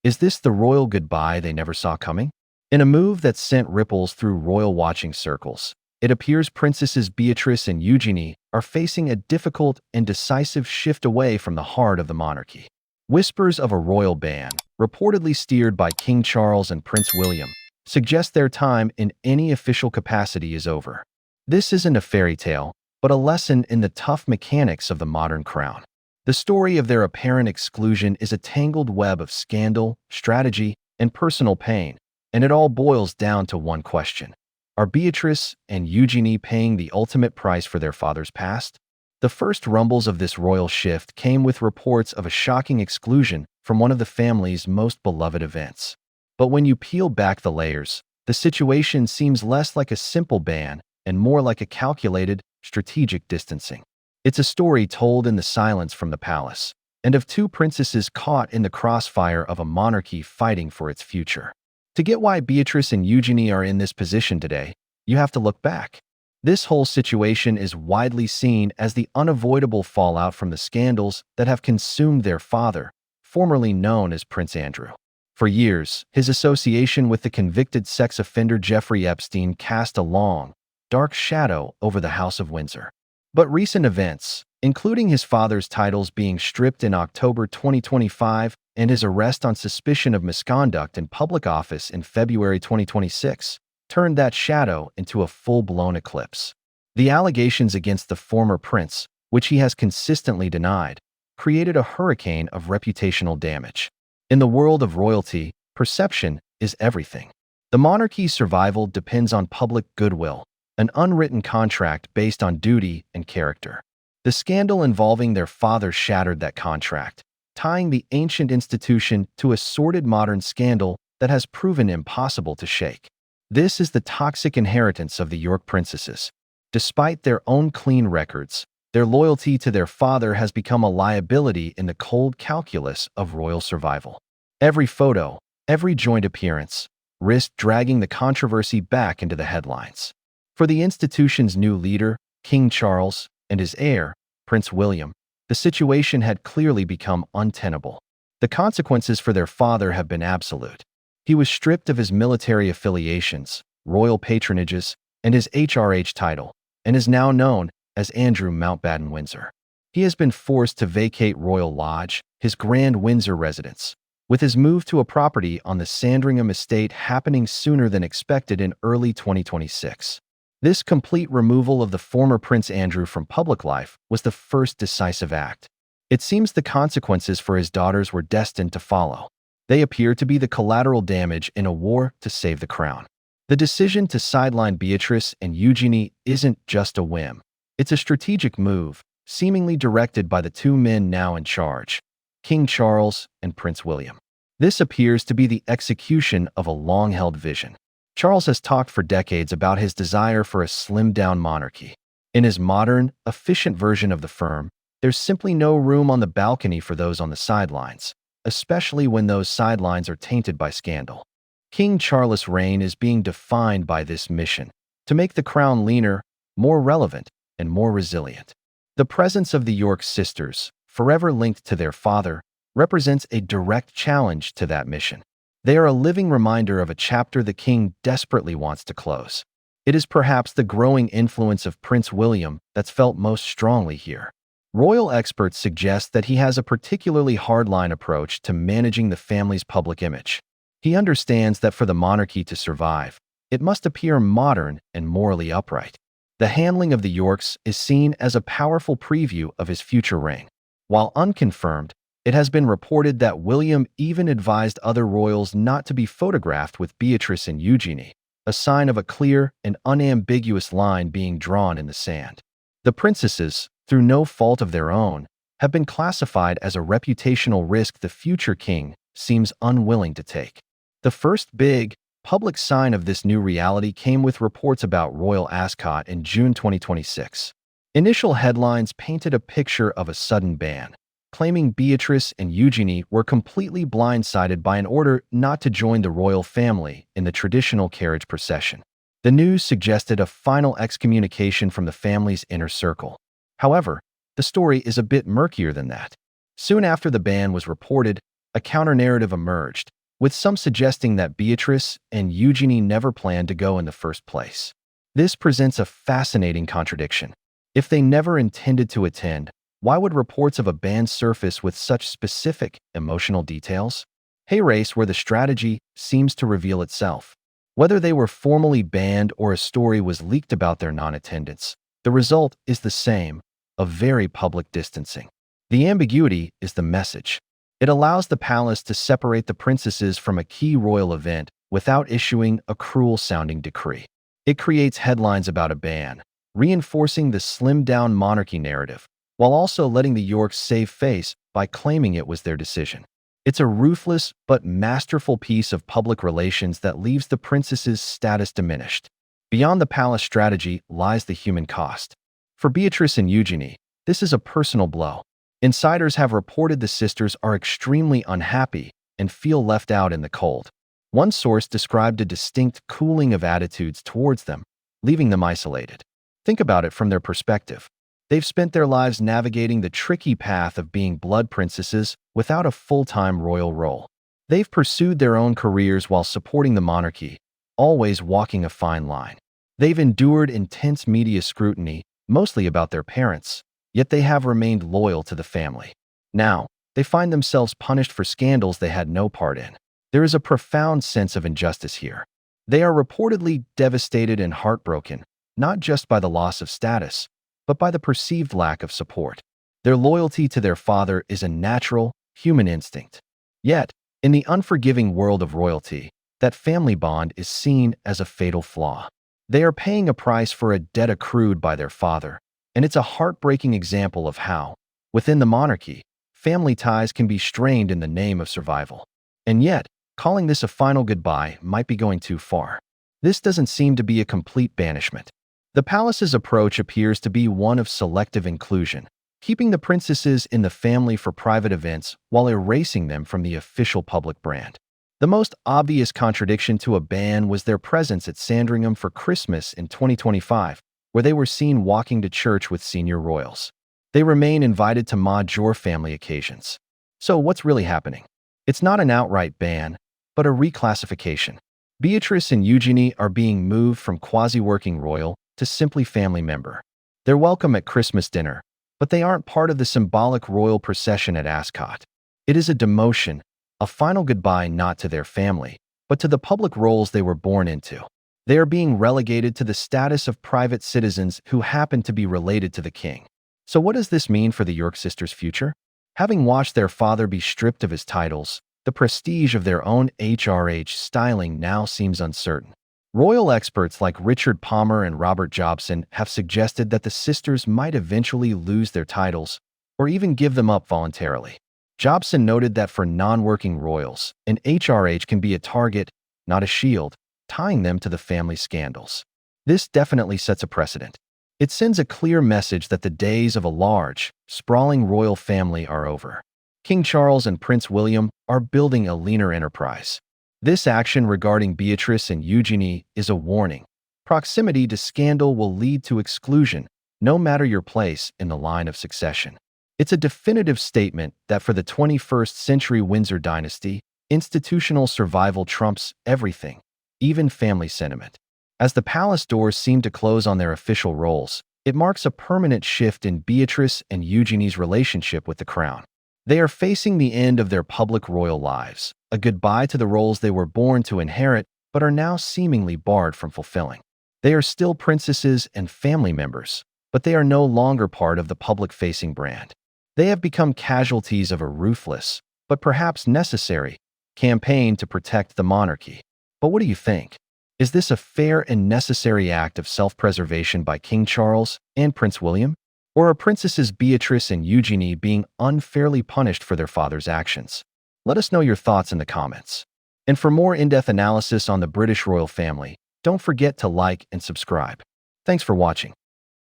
Is this the royal goodbye they never saw coming? In a move that sent ripples through royal watching circles, it appears Princesses Beatrice and Eugenie are facing a difficult and decisive shift away from the heart of the monarchy. Whispers of a royal ban, reportedly steered by King Charles and Prince William, suggest their time in any official capacity is over. This isn't a fairy tale, but a lesson in the tough mechanics of the modern crown. The story of their apparent exclusion is a tangled web of scandal, strategy, and personal pain, and it all boils down to one question. Are Beatrice and Eugenie paying the ultimate price for their father's past? The first rumbles of this royal shift came with reports of a shocking exclusion from one of the family's most beloved events. But when you peel back the layers, the situation seems less like a simple ban and more like a calculated, strategic distancing. It's a story told in the silence from the palace, and of two princesses caught in the crossfire of a monarchy fighting for its future. To get why Beatrice and Eugenie are in this position today, you have to look back. This whole situation is widely seen as the unavoidable fallout from the scandals that have consumed their father, formerly known as Prince Andrew. For years, his association with the convicted sex offender Jeffrey Epstein cast a long, dark shadow over the House of Windsor. But recent events, including his father's titles being stripped in October 2025 and his arrest on suspicion of misconduct in public office in February 2026, turned that shadow into a full-blown eclipse. The allegations against the former prince, which he has consistently denied, created a hurricane of reputational damage. In the world of royalty, perception is everything. The monarchy's survival depends on public goodwill, an unwritten contract based on duty and character. The scandal involving their father shattered that contract, tying the ancient institution to a sordid modern scandal that has proven impossible to shake. This is the toxic inheritance of the York princesses. Despite their own clean records, their loyalty to their father has become a liability in the cold calculus of royal survival. Every photo, every joint appearance, risked dragging the controversy back into the headlines. For the institution's new leader, King Charles, and his heir, Prince William, the situation had clearly become untenable. The consequences for their father have been absolute. He was stripped of his military affiliations, royal patronages, and his HRH title, and is now known as Andrew Mountbatten Windsor. He has been forced to vacate Royal Lodge, his Grand Windsor residence, with his move to a property on the Sandringham estate happening sooner than expected in early 2026. This complete removal of the former Prince Andrew from public life was the first decisive act. It seems the consequences for his daughters were destined to follow. They appear to be the collateral damage in a war to save the crown. The decision to sideline Beatrice and Eugenie isn't just a whim. It's a strategic move, seemingly directed by the two men now in charge, King Charles and Prince William. This appears to be the execution of a long-held vision. Charles has talked for decades about his desire for a slimmed-down monarchy. In his modern, efficient version of the firm, there's simply no room on the balcony for those on the sidelines, especially when those sidelines are tainted by scandal. King Charles' reign is being defined by this mission, to make the crown leaner, more relevant, and more resilient. The presence of the York sisters, forever linked to their father, represents a direct challenge to that mission. They are a living reminder of a chapter the king desperately wants to close. It is perhaps the growing influence of Prince William that's felt most strongly here. Royal experts suggest that he has a particularly hardline approach to managing the family's public image. He understands that for the monarchy to survive, it must appear modern and morally upright. The handling of the Yorks is seen as a powerful preview of his future reign. While unconfirmed, it has been reported that William even advised other royals not to be photographed with Beatrice and Eugenie, a sign of a clear and unambiguous line being drawn in the sand. The princesses, through no fault of their own, have been classified as a reputational risk the future king seems unwilling to take. The first big, public sign of this new reality came with reports about Royal Ascot in June 2026. Initial headlines painted a picture of a sudden ban, claiming Beatrice and Eugenie were completely blindsided by an order not to join the royal family in the traditional carriage procession. The news suggested a final excommunication from the family's inner circle. However, the story is a bit murkier than that. Soon after the ban was reported, a counter-narrative emerged, with some suggesting that Beatrice and Eugenie never planned to go in the first place. This presents a fascinating contradiction. If they never intended to attend, why would reports of a ban surface with such specific, emotional details? Hey race, where the strategy seems to reveal itself. Whether they were formally banned or a story was leaked about their non-attendance, the result is the same, a very public distancing. The ambiguity is the message. It allows the palace to separate the princesses from a key royal event without issuing a cruel-sounding decree. It creates headlines about a ban, reinforcing the slimmed-down monarchy narrative, while also letting the Yorks save face by claiming it was their decision. It's a ruthless but masterful piece of public relations that leaves the princesses' status diminished. Beyond the palace strategy lies the human cost. For Beatrice and Eugenie, this is a personal blow. Insiders have reported the sisters are extremely unhappy and feel left out in the cold. One source described a distinct cooling of attitudes towards them, leaving them isolated. Think about it from their perspective. They've spent their lives navigating the tricky path of being blood princesses without a full-time royal role. They've pursued their own careers while supporting the monarchy, always walking a fine line. They've endured intense media scrutiny, mostly about their parents, yet they have remained loyal to the family. Now, they find themselves punished for scandals they had no part in. There is a profound sense of injustice here. They are reportedly devastated and heartbroken, not just by the loss of status, but by the perceived lack of support. Their loyalty to their father is a natural, human instinct. Yet, in the unforgiving world of royalty, that family bond is seen as a fatal flaw. They are paying a price for a debt accrued by their father, and it's a heartbreaking example of how, within the monarchy, family ties can be strained in the name of survival. And yet, calling this a final goodbye might be going too far. This doesn't seem to be a complete banishment. The palace's approach appears to be one of selective inclusion, keeping the princesses in the family for private events while erasing them from the official public brand. The most obvious contradiction to a ban was their presence at Sandringham for Christmas in 2025, where they were seen walking to church with senior royals. They remain invited to major family occasions. So what's really happening? It's not an outright ban, but a reclassification. Beatrice and Eugenie are being moved from quasi-working royal to simply family member. They're welcome at Christmas dinner, but they aren't part of the symbolic royal procession at Ascot. It is a demotion, a final goodbye not to their family, but to the public roles they were born into. They are being relegated to the status of private citizens who happen to be related to the king. So what does this mean for the York sisters' future? Having watched their father be stripped of his titles, the prestige of their own HRH styling now seems uncertain. Royal experts like Richard Palmer and Robert Jobson have suggested that the sisters might eventually lose their titles or even give them up voluntarily. Jobson noted that for non-working royals, an HRH can be a target, not a shield, tying them to the family scandals. This definitely sets a precedent. It sends a clear message that the days of a large, sprawling royal family are over. King Charles and Prince William are building a leaner enterprise. This action regarding Beatrice and Eugenie is a warning. Proximity to scandal will lead to exclusion, no matter your place in the line of succession. It's a definitive statement that for the 21st century Windsor dynasty, institutional survival trumps everything, even family sentiment. As the palace doors seem to close on their official roles, it marks a permanent shift in Beatrice and Eugenie's relationship with the crown. They are facing the end of their public royal lives, a goodbye to the roles they were born to inherit but are now seemingly barred from fulfilling. They are still princesses and family members, but they are no longer part of the public-facing brand. They have become casualties of a ruthless, but perhaps necessary, campaign to protect the monarchy. But what do you think? Is this a fair and necessary act of self-preservation by King Charles and Prince William? Or are Princesses Beatrice and Eugenie being unfairly punished for their father's actions? Let us know your thoughts in the comments. And for more in-depth analysis on the British royal family, don't forget to like and subscribe. Thanks for watching.